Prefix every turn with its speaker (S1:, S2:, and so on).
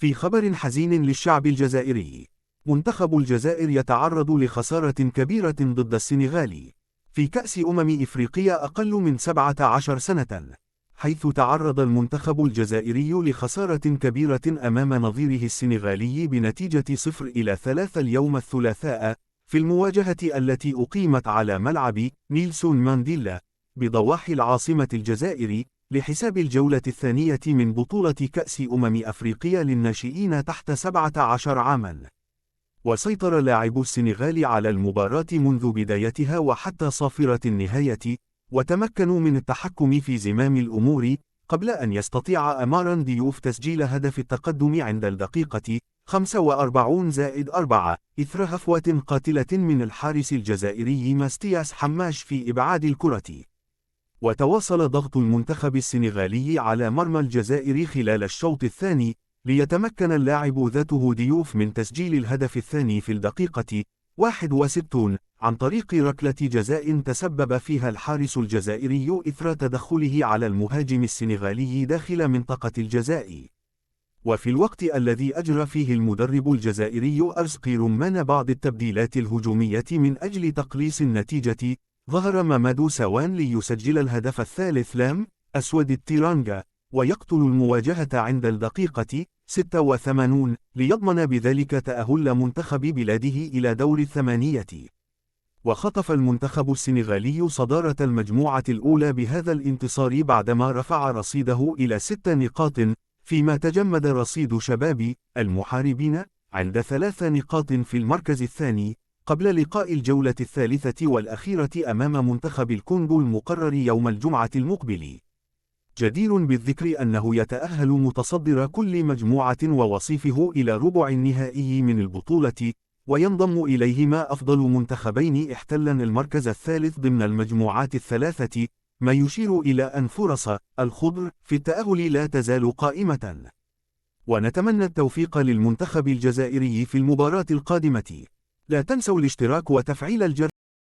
S1: في خبر حزين للشعب الجزائري، منتخب الجزائر يتعرض لخسارة كبيرة ضد السنغال في كأس إفريقيا أقل من 17 سنة، حيث تعرض المنتخب الجزائري لخسارة كبيرة أمام نظيره السنغالي بنتيجة 0-3 اليوم الثلاثاء في المواجهة التي أقيمت على ملعب نيلسون مانديلا بضواحي العاصمة الجزائر لحساب الجولة الثانية من بطولة كأس أفريقيا للناشئين تحت 17 عاما. وسيطر لاعبو السنغال على المباراة منذ بدايتها وحتى صافرة النهاية، وتمكنوا من التحكم في زمام الأمور قبل أن يستطيع أمارا ديوف تسجيل هدف التقدم عند الدقيقة 45+4 إثر هفوة قاتلة من الحارس الجزائري ماستياس حماش في إبعاد الكرة. وتواصل ضغط المنتخب السنغالي على مرمى الجزائر خلال الشوط الثاني، ليتمكن اللاعب ذاته ديوف من تسجيل الهدف الثاني في الدقيقة 61 عن طريق ركلة جزاء تسبب فيها الحارس الجزائري إثر تدخله على المهاجم السنغالي داخل منطقة الجزاء. وفي الوقت الذي أجرى فيه المدرب الجزائري أرزقي رمان بعض التبديلات الهجومية من أجل تقليص النتيجة، ظهر مامادو سوان ليسجل الهدف الثالث لام أسود التيرانجا ويقتل المواجهة عند الدقيقة 86 ليضمن بذلك تأهل منتخب بلاده إلى دور الثمانية. وخطف المنتخب السنغالي صدارة المجموعة الأولى بهذا الانتصار بعدما رفع رصيده إلى 6 نقاط، فيما تجمد رصيد شباب المحاربين عند 3 نقاط في المركز الثاني قبل لقاء الجولة الثالثة والأخيرة أمام منتخب الكونغو المقرر يوم الجمعة المقبل. جدير بالذكر أنه يتأهل متصدر كل مجموعة ووصيفه إلى ربع النهائي من البطولة، وينضم إليهما أفضل منتخبين احتلن المركز الثالث ضمن المجموعات الثلاثة، ما يشير إلى أن فرص الخضر في التأهل لا تزال قائمة. ونتمنى التوفيق للمنتخب الجزائري في المباراة القادمة. لا تنسوا الاشتراك وتفعيل الجرس